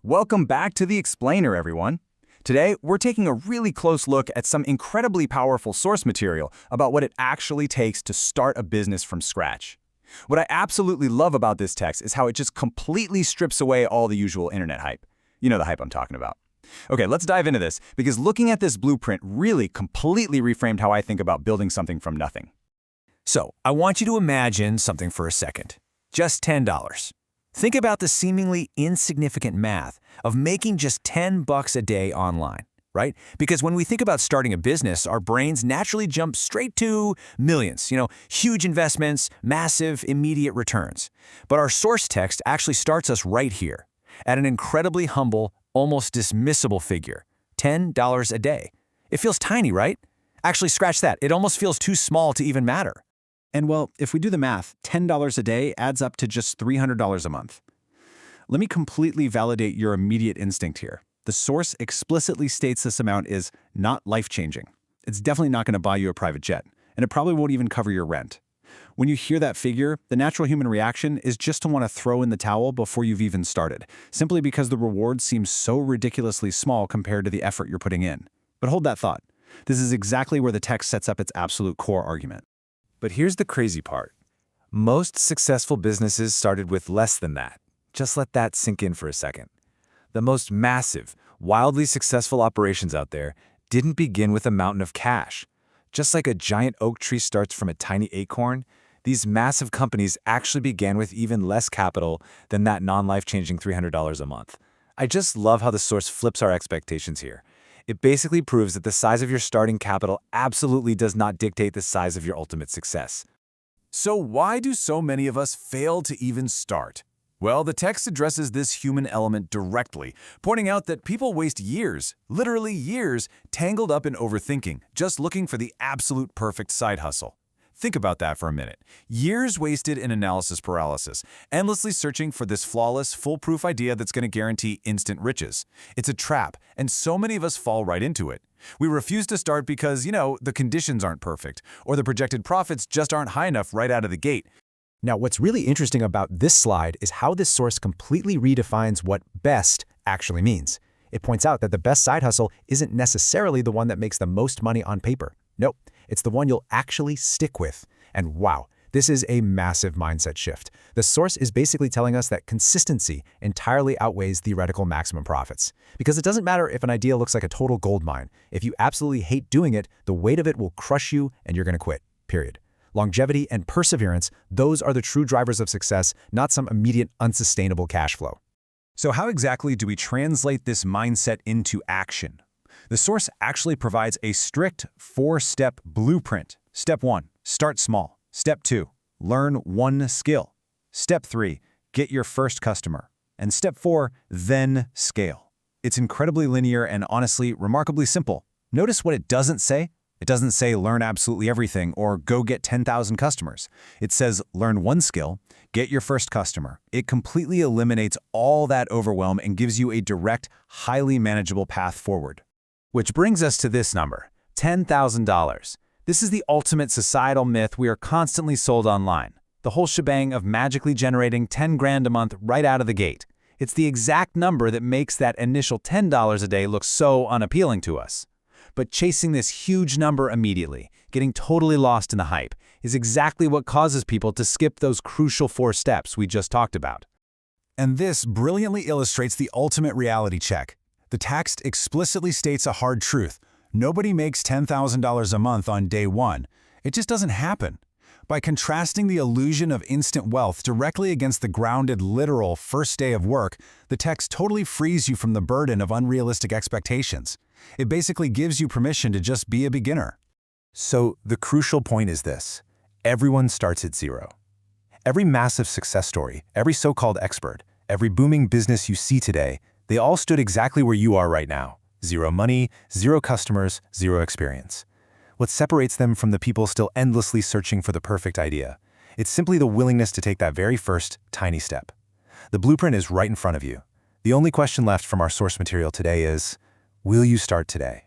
Welcome back to The Explainer, everyone. Today, we're taking a really close look at some incredibly powerful source material about what it actually takes to start a business from scratch. What I absolutely love about this text is how it just completely strips away all the usual internet hype. You know the hype I'm talking about. Okay, let's dive into this, because looking at this blueprint really completely reframed how I think about building something from nothing. So, I want you to imagine something for a second. Just $10. Think about the seemingly insignificant math of making just $10 a day online, right? Because when we think about starting a business, our brains naturally jump straight to millions, huge investments, massive, immediate returns. But our source text actually starts us right here, at an incredibly humble, almost dismissible figure, $10 a day. It feels tiny, right? Actually, scratch that. It almost feels too small to even matter. And well, if we do the math, $10 a day adds up to just $300 a month. Let me completely validate your immediate instinct here. The source explicitly states this amount is not life-changing. It's definitely not going to buy you a private jet, and it probably won't even cover your rent. When you hear that figure, the natural human reaction is just to want to throw in the towel before you've even started, simply because the reward seems so ridiculously small compared to the effort you're putting in. But hold that thought. This is exactly where the text sets up its absolute core argument. But here's the crazy part. Most successful businesses started with less than that. Just let that sink in for a second. The most massive, wildly successful operations out there didn't begin with a mountain of cash. Just like a giant oak tree starts from a tiny acorn, these massive companies actually began with even less capital than that non-life-changing $300 a month. I just love how the source flips our expectations here. It basically proves that the size of your starting capital absolutely does not dictate the size of your ultimate success. So why do so many of us fail to even start? Well, the text addresses this human element directly, pointing out that people waste years, literally years, tangled up in overthinking, just looking for the absolute perfect side hustle. Think about that for a minute. Years wasted in analysis paralysis, endlessly searching for this flawless, foolproof idea that's going to guarantee instant riches. It's a trap, and so many of us fall right into it. We refuse to start because, the conditions aren't perfect, or the projected profits just aren't high enough right out of the gate. Now, what's really interesting about this slide is how this source completely redefines what best actually means. It points out that the best side hustle isn't necessarily the one that makes the most money on paper. Nope, it's the one you'll actually stick with. And wow, this is a massive mindset shift. The source is basically telling us that consistency entirely outweighs theoretical maximum profits. Because it doesn't matter if an idea looks like a total gold mine. If you absolutely hate doing it, the weight of it will crush you and you're going to quit, period. Longevity and perseverance, those are the true drivers of success, not some immediate unsustainable cash flow. So how exactly do we translate this mindset into action? The source actually provides a strict 4-step blueprint. Step 1, start small. Step 2, learn one skill. Step 3, get your first customer. And step 4, then scale. It's incredibly linear and honestly remarkably simple. Notice what it doesn't say. It doesn't say learn absolutely everything or go get 10,000 customers. It says learn one skill, get your first customer. It completely eliminates all that overwhelm and gives you a direct, highly manageable path forward. Which brings us to this number, $10,000. This is the ultimate societal myth we are constantly sold online. The whole shebang of magically generating 10 grand a month right out of the gate. It's the exact number that makes that initial $10 a day look so unappealing to us. But chasing this huge number immediately, getting totally lost in the hype, is exactly what causes people to skip those crucial 4 steps we just talked about. And this brilliantly illustrates the ultimate reality check. The text explicitly states a hard truth. Nobody makes $10,000 a month on day one. It just doesn't happen. By contrasting the illusion of instant wealth directly against the grounded, literal first day of work, the text totally frees you from the burden of unrealistic expectations. It basically gives you permission to just be a beginner. So the crucial point is this. Everyone starts at zero. Every massive success story, every so-called expert, every booming business you see today, they all stood exactly where you are right now. Zero money, zero customers, zero experience. What separates them from the people still endlessly searching for the perfect idea? It's simply the willingness to take that very first, tiny step. The blueprint is right in front of you. The only question left from our source material today is, will you start today?